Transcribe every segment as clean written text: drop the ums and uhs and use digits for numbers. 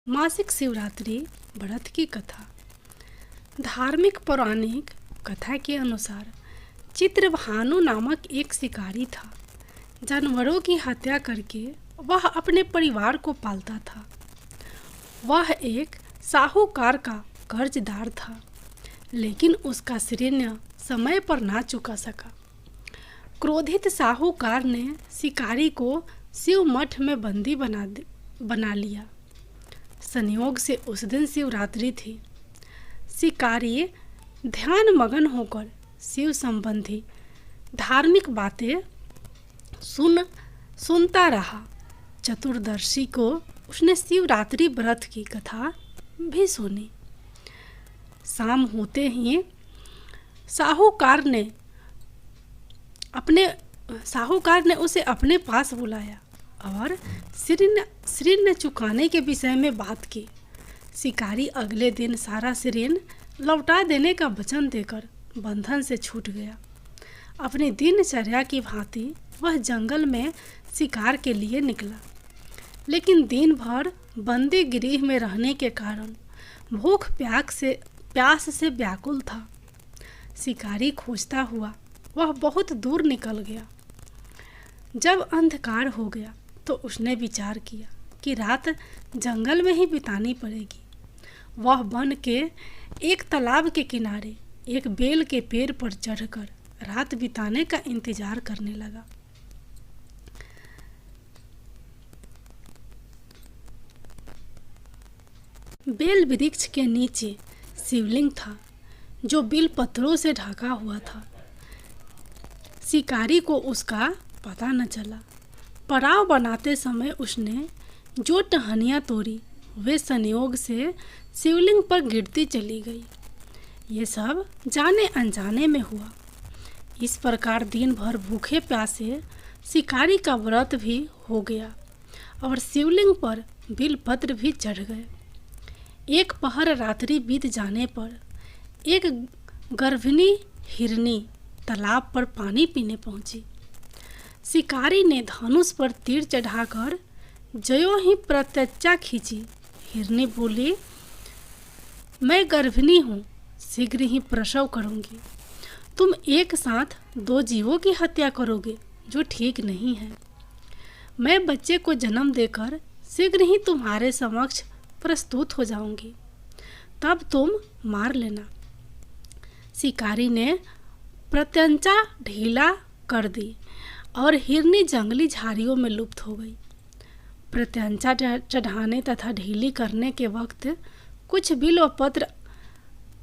मासिक शिवरात्रि व्रत की कथा। धार्मिक पौराणिक कथा के अनुसार चित्रभानु नामक एक शिकारी था। जानवरों की हत्या करके वह अपने परिवार को पालता था। वह एक साहूकार का कर्जदार था, लेकिन उसका ऋण समय पर ना चुका सका। क्रोधित साहूकार ने शिकारी को शिव मठ में बंदी बना लिया। संयोग से उस दिन शिवरात्रि थी। शिकारी ध्यान मगन होकर शिव संबंधी धार्मिक बातें सुनता रहा। चतुर्दशी को उसने शिवरात्रि व्रत की कथा भी सुनी। शाम होते ही साहूकार ने उसे अपने पास बुलाया और ऋण चुकाने के विषय में बात की। शिकारी अगले दिन सारा ऋण लौटा देने का वचन देकर बंधन से छूट गया। अपनी दिनचर्या की भांति वह जंगल में शिकार के लिए निकला, लेकिन दिन भर बंदी गृह में रहने के कारण भूख प्यास से व्याकुल था। शिकारी खोजता हुआ वह बहुत दूर निकल गया। जब अंधकार हो गया तो उसने विचार किया कि रात जंगल में ही बितानी पड़ेगी। वह वन के एक तालाब के किनारे एक बेल के पेड़ पर चढ़कर रात बिताने का इंतजार करने लगा। बेल वृक्ष के नीचे शिवलिंग था, जो बिल पत्थरों से ढका हुआ था। शिकारी को उसका पता न चला। पड़ाव बनाते समय उसने जो टहनियाँ तोड़ी वे संयोग से शिवलिंग पर गिरती चली गई। ये सब जाने अनजाने में हुआ। इस प्रकार दिन भर भूखे प्यासे शिकारी का व्रत भी हो गया और शिवलिंग पर बिलपत्र भी चढ़ गए। एक पहर रात्रि बीत जाने पर एक गर्भिणी हिरनी तालाब पर पानी पीने पहुंची। शिकारी ने धनुष पर तीर चढ़ाकर ज्यों ही प्रत्यक्षा खींची। हिरनी बोली, मैं गर्भिणी हूँ, शीघ्र ही प्रसव करूँगी। तुम एक साथ 2 जीवों की हत्या करोगे, जो ठीक नहीं है। मैं बच्चे को जन्म देकर शीघ्र ही तुम्हारे समक्ष प्रस्तुत हो जाऊंगी, तब तुम मार लेना। शिकारी ने प्रत्यंचा ढीला कर दी और हिरनी जंगली झाड़ियों में लुप्त हो गई। प्रत्यंचा चढ़ाने तथा ढीली करने के वक्त कुछ बिल व पत्र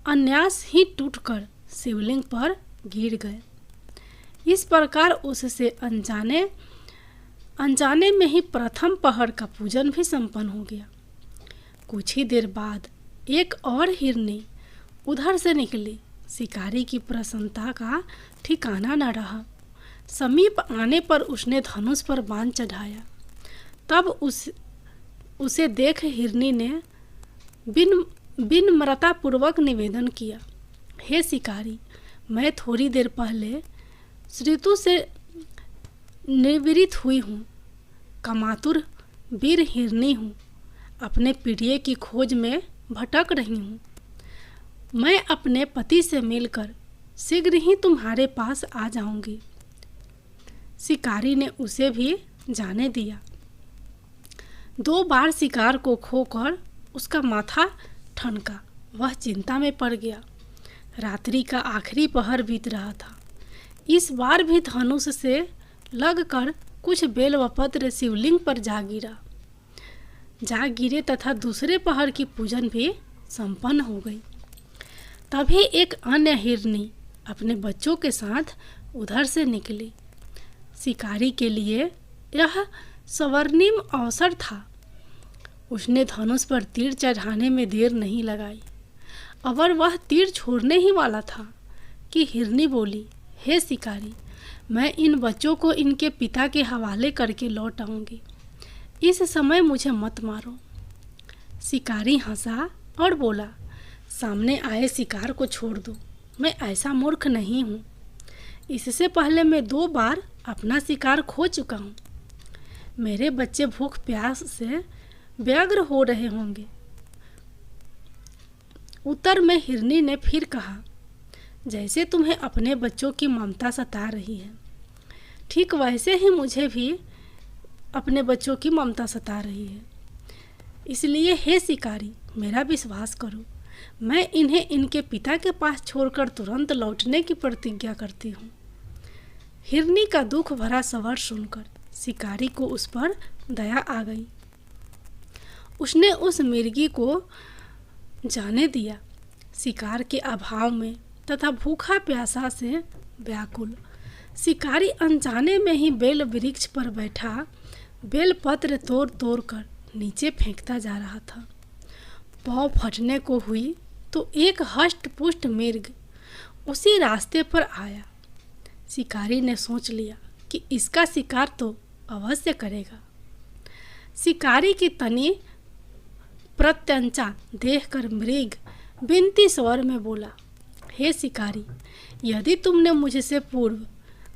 अन्यास ही टूटकर शिवलिंग पर गिर गए। इस प्रकार उससे अनजाने में ही प्रथम पहर का पूजन भी संपन्न हो गया। कुछ ही देर बाद एक और हिरनी उधर से निकली। शिकारी की प्रसन्नता का ठिकाना न रहा। समीप आने पर उसने धनुष पर बाण चढ़ाया। तब उसे देख हिरनी ने विनम्रतापूर्वक निवेदन किया, हे शिकारी, मैं थोड़ी देर पहले ऋतु से निवृत्त हुई हूँ। कामातुर वीर हिरनी हूँ। अपने प्रिय की खोज में भटक रही हूँ। मैं अपने पति से मिलकर शीघ्र ही तुम्हारे पास आ जाऊंगी। शिकारी ने उसे भी जाने दिया। 2 बार शिकार को खोकर उसका माथा ठनका। वह चिंता में पड़ गया। रात्रि का आखिरी पहर बीत रहा था। इस बार भी धनुष से लगकर कुछ बेल व पत्र शिवलिंग पर जा गिरे तथा दूसरे पहर की पूजन भी संपन्न हो गई। तभी एक अन्य हिरनी अपने बच्चों के साथ उधर से निकली। शिकारी के लिए यह स्वर्णिम अवसर था। उसने धनुष पर तीर चढ़ाने में देर नहीं लगाई। अगर वह तीर छोड़ने ही वाला था कि हिरनी बोली, हे शिकारी, मैं इन बच्चों को इनके पिता के हवाले करके लौट आऊंगी। इस समय मुझे मत मारो। शिकारी हंसा और बोला, सामने आए शिकार को छोड़ दो। मैं ऐसा मूर्ख नहीं हूँ। इससे पहले मैं 2 बार अपना शिकार खो चुका हूँ। मेरे बच्चे भूख प्यास से व्यग्र हो रहे होंगे। उत्तर में हिरनी ने फिर कहा, जैसे तुम्हें अपने बच्चों की ममता सता रही है, ठीक वैसे ही मुझे भी अपने बच्चों की ममता सता रही है। इसलिए हे शिकारी, मेरा विश्वास करो, मैं इन्हें इनके पिता के पास छोड़कर तुरंत लौटने की प्रतिज्ञा करती हूँ। हिरनी का दुख भरा सवाल सुनकर शिकारी को उस पर दया आ गई। उसने उस मिर्गी को जाने दिया। शिकार के अभाव में तथा भूखा प्यासा से व्याकुल शिकारी अनजाने में ही बेल वृक्ष पर बैठा बेल पत्र तोड़ तोड़ कर नीचे फेंकता जा रहा था। पाँव फटने को हुई तो एक हष्ट पुष्ट मृग उसी रास्ते पर आया। शिकारी ने सोच लिया कि इसका शिकार तो अवश्य करेगा। शिकारी की तनी प्रत्यंचा देखकर मृग विनती स्वर में बोला, हे शिकारी, यदि तुमने मुझसे पूर्व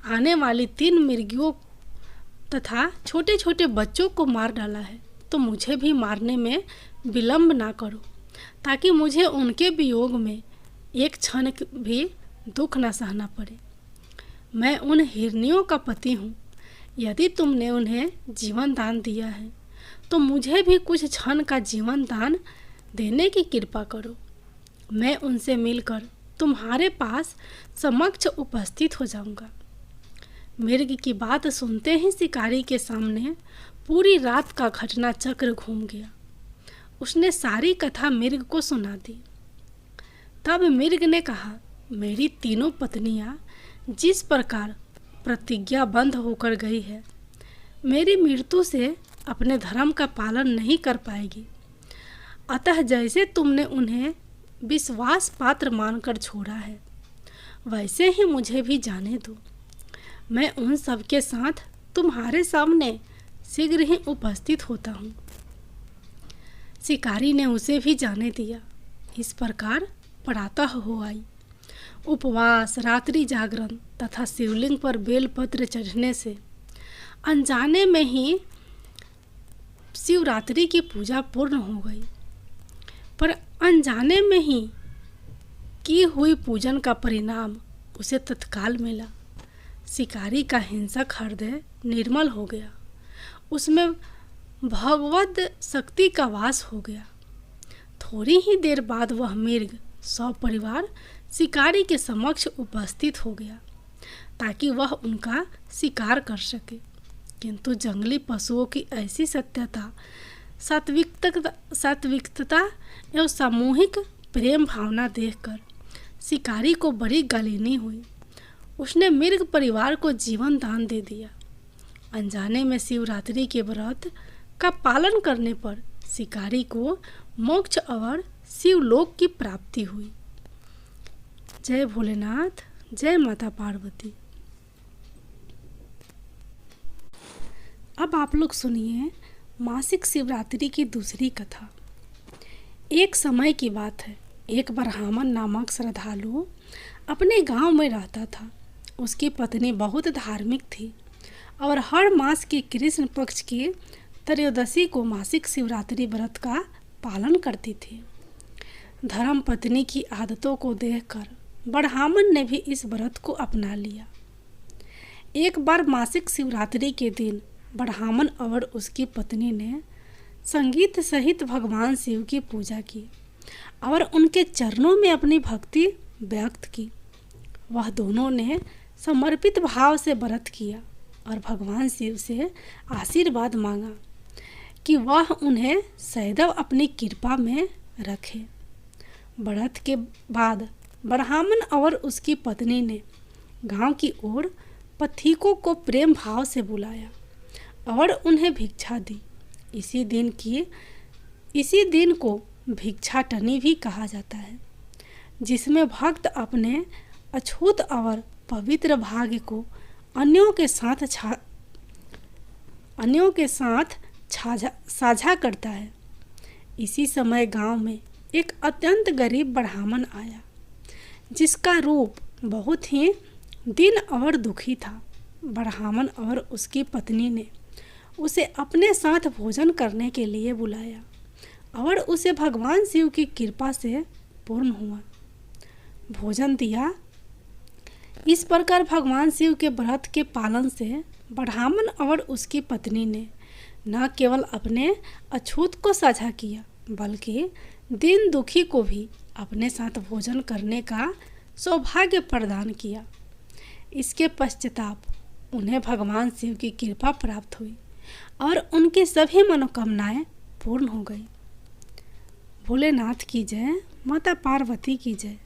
आने वाली 3 मृगियों तथा छोटे छोटे बच्चों को मार डाला है तो मुझे भी मारने में विलंब ना करो, ताकि मुझे उनके वियोग में एक क्षण भी दुख न सहना पड़े। मैं उन हिरनियों का पति हूँ। यदि तुमने उन्हें जीवन दान दिया है तो मुझे भी कुछ क्षण का जीवन दान देने की कृपा करो। मैं उनसे मिलकर तुम्हारे पास समक्ष उपस्थित हो जाऊंगा। मृग की बात सुनते ही शिकारी के सामने पूरी रात का घटना चक्र घूम गया। उसने सारी कथा मृग को सुना दी। तब मृग ने कहा, मेरी तीनों पत्नियां जिस प्रकार प्रतिज्ञाबद्ध होकर गई है, मेरी मृत्यु से अपने धर्म का पालन नहीं कर पाएगी। अतः जैसे तुमने उन्हें विश्वास पात्र मानकर छोड़ा है, वैसे ही मुझे भी जाने दो। मैं उन सब के साथ तुम्हारे सामने शीघ्र ही उपस्थित होता हूँ। शिकारी ने उसे भी जाने दिया। इस प्रकार प्रातः हो आई। उपवास, रात्रि जागरण तथा शिवलिंग पर बेलपत्र चढ़ने से अनजाने में ही शिवरात्रि की पूजा पूर्ण हो गई। पर अनजाने में ही की हुई पूजन का परिणाम उसे तत्काल मिला। शिकारी का हिंसक हृदय निर्मल हो गया। उसमें भगवत शक्ति का वास हो गया। थोड़ी ही देर बाद वह मृग सपरिवार शिकारी के समक्ष उपस्थित हो गया ताकि वह उनका शिकार कर सके। किंतु जंगली पशुओं की ऐसी सत्यता, सात्विकता एवं सामूहिक प्रेम भावना देखकर शिकारी को बड़ी गलीनी हुई। उसने मृग परिवार को जीवन दान दे दिया। अनजाने में शिवरात्रि के व्रत का पालन करने पर शिकारी को मोक्ष और शिवलोक की प्राप्ति हुई। जय भोलेनाथ, जय माता पार्वती। अब आप लोग सुनिए मासिक शिवरात्रि की दूसरी कथा। एक समय की बात है, एक ब्राह्मण नामक श्रद्धालु अपने गांव में रहता था। उसकी पत्नी बहुत धार्मिक थी और हर मास की कृष्ण पक्ष की त्रयोदशी को मासिक शिवरात्रि व्रत का पालन करती थी। धर्म पत्नी की आदतों को देखकर ब्राह्मण ने भी इस व्रत को अपना लिया। एक बार मासिक शिवरात्रि के दिन ब्राह्मण और उसकी पत्नी ने संगीत सहित भगवान शिव की पूजा की और उनके चरणों में अपनी भक्ति व्यक्त की। वह दोनों ने समर्पित भाव से व्रत किया और भगवान शिव से आशीर्वाद मांगा कि वह उन्हें सदैव अपनी कृपा में रखे। व्रत के बाद ब्राह्मण और उसकी पत्नी ने गांव की ओर पथिकों को प्रेम भाव से बुलाया और उन्हें भिक्षा दी। इसी दिन को भिक्षाटनी भी कहा जाता है, जिसमें भक्त अपने अछूत और पवित्र भाग्य को अन्यों के साथ साझा करता है। इसी समय गांव में एक अत्यंत गरीब ब्राह्मण आया, जिसका रूप बहुत ही दीन और दुखी था। ब्राह्मण और उसकी पत्नी ने उसे अपने साथ भोजन करने के लिए बुलाया और उसे भगवान शिव की कृपा से पूर्ण हुआ। भोजन दिया। इस प्रकार भगवान शिव के व्रत के पालन से ब्राह्मण और उसकी पत्नी ने न केवल अपने अछूत को साझा किया बल्कि दीन दुखी को भी अपने साथ भोजन करने का सौभाग्य प्रदान किया। इसके पश्चाताप उन्हें भगवान शिव की कृपा प्राप्त हुई और उनकी सभी मनोकामनाएं पूर्ण हो गई। भोलेनाथ की जय, माता पार्वती की जय।